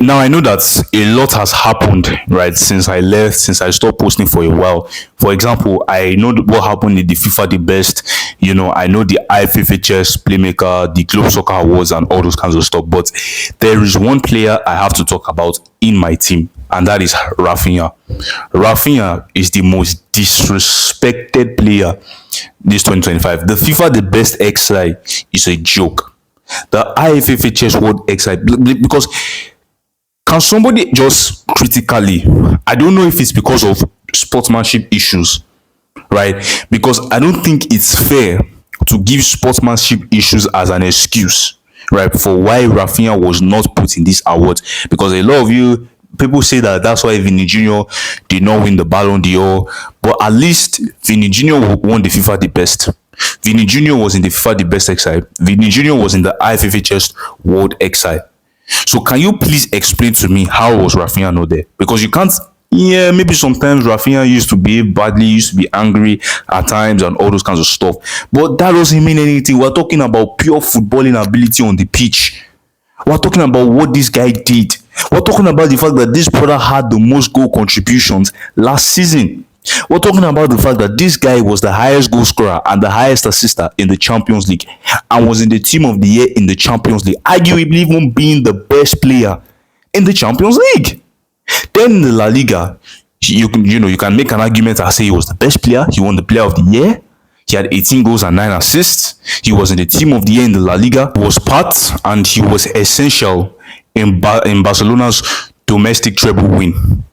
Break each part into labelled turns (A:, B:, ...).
A: Now I know that a lot has happened, right, since I left, since I stopped posting for a while. For example, I know what happened in the FIFA the best. I know the IFFHS Playmaker, the Globe Soccer Awards, and all those kinds of stuff. But there is one player I have to talk about in my team, and that is Raphinha. Raphinha is the most disrespected player this 2025. The FIFA the best XI is a joke. The IFFHS World XI, because can somebody just critically, I don't know if it's because of sportsmanship issues, right? Because I don't think it's fair to give sportsmanship issues as an excuse, right, for why Raphinha was not put in this award. Because a lot of you people say that that's why Vinny Jr. did not win the Ballon d'Or, but at least Vinny Jr. won the FIFA the best. Vinny Jr. was in the FIFA the best XI. Vinny Jr. was in the IFFHS World XI. So can you please explain to me how was Raphinha not there? Because you can't. Yeah, maybe sometimes Raphinha used to behave badly, used to be angry at times, and all those kinds of stuff. But that doesn't mean anything. We're talking about pure footballing ability on the pitch. We're talking about what this guy did. We're talking about the fact that this brother had the most goal contributions last season. We're talking about the fact that this guy was the highest goal scorer and the highest assister in the Champions League and was in the team of the year in the Champions League, arguably even being the best player in the Champions League. Then in the La Liga, you can make an argument and say he was the best player. He won the player of the year. He had 18 goals and 9 assists. He was in the team of the year in the La Liga. He was part and he was essential in Barcelona's domestic treble win.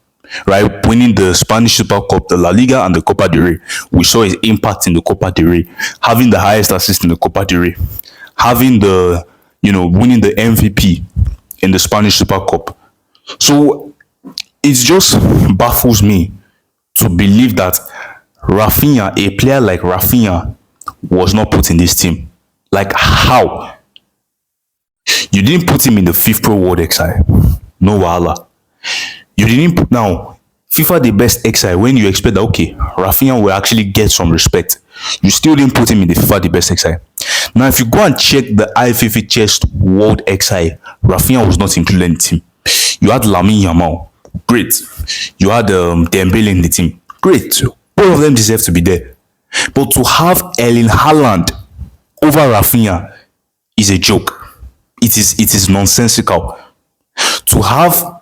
A: Right, winning the Spanish Super Cup, the La Liga, and the Copa del Rey. We saw his impact in the Copa del Rey, having the highest assist in the Copa del Rey, having winning the MVP in the Spanish Super Cup. So it just baffles me to believe that Raphinha, a player like Raphinha, was not put in this team. Like, how? You didn't put him in the FIFA World XI. No wahala. You didn't put now FIFA the best XI when you expect that okay, Raphinha will actually get some respect. You still didn't put him in the FIFA the best XI. Now, if you go and check the IFFHS World XI, Raphinha was not included in the team. You had Lamine Yamal, great. You had Dembele in the team, great. All of them deserve to be there. But to have Erling Haaland over Raphinha is a joke. It is nonsensical. To have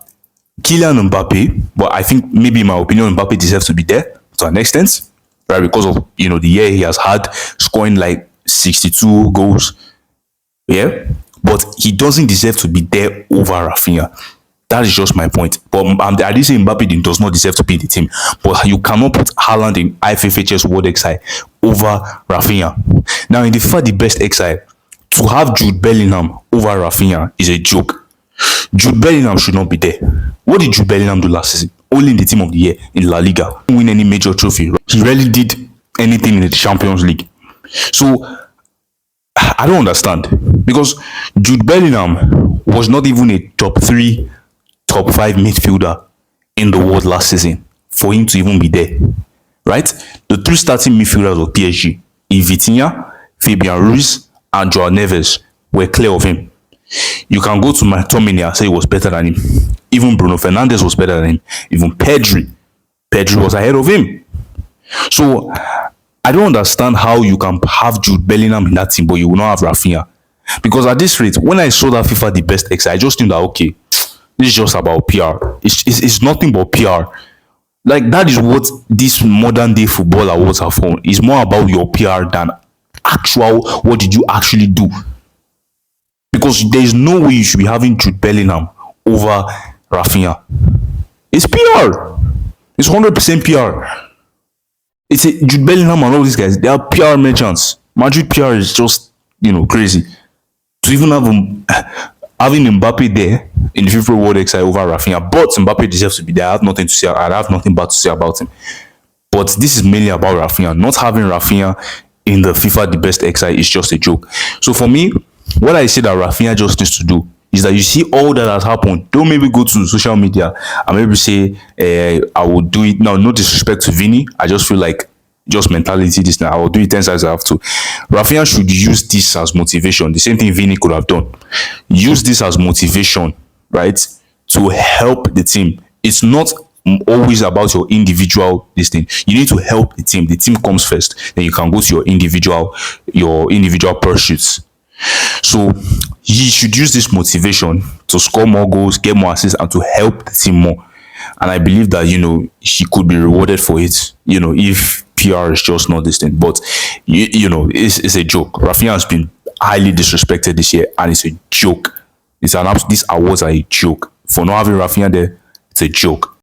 A: Kylian Mbappe, but I think maybe in my opinion Mbappe deserves to be there to an extent, right? Because of the year he has had, scoring like 62 goals, yeah. But he doesn't deserve to be there over Raphinha. That is just my point. But I didn't say Mbappe does not deserve to be in the team, but you cannot put Haaland in IFFHS World XI over Raphinha. Now in the FIFA the best XI, to have Jude Bellingham over Raphinha is a joke. Jude Bellingham should not be there. What did Jude Bellingham do last season? Only in the team of the year in La Liga. Didn't win any major trophy. He rarely did anything in the Champions League. So I don't understand, because Jude Bellingham was not even a top 3, top 5 midfielder in the world last season for him to even be there, right? The 3 starting midfielders of PSG, Raphinha, Fabian Ruiz, and Joao Neves, were clear of him. You can go to McTominay and say he was better than him. Even Bruno Fernandes was better than him. Even Pedri was ahead of him. So I don't understand how you can have Jude Bellingham in that team, but you will not have Raphinha. Because at this rate, when I saw that FIFA the best XI, I just knew that okay, this is just about PR. It's nothing but PR. Like, that is what this modern day football awards are for. It's more about your PR than actual what did you actually do. Because there is no way you should be having Jude Bellingham over Raphinha. It's PR. It's 100% PR. It's Jude Bellingham and all these guys. They are PR merchants. Madrid PR is just crazy. To even have having Mbappe there in the FIFA World XI over Raphinha, but Mbappe deserves to be there. I have nothing to say. I have nothing bad to say about him. But this is mainly about Raphinha. Not having Raphinha in the FIFA the best XI is just a joke. So for me, what I say that Raphinha just needs to do is that you see all that has happened. Don't maybe go to social media and maybe say, I will do it. Now, no disrespect to Vinny. I just feel like just mentality this now. I will do it 10 times I have to. Raphinha should use this as motivation. The same thing Vinny could have done. Use this as motivation, right? to help the team. It's not always about your individual this thing. You need to help the team. The team comes first. Then you can go to your individual pursuits. So he should use this motivation to score more goals, get more assists, and to help the team more. And I believe that he could be rewarded for it. If PR is just not this thing, but it's a joke. Raphinha has been highly disrespected this year, and it's a joke. These awards are a joke. For not having Raphinha there, it's a joke.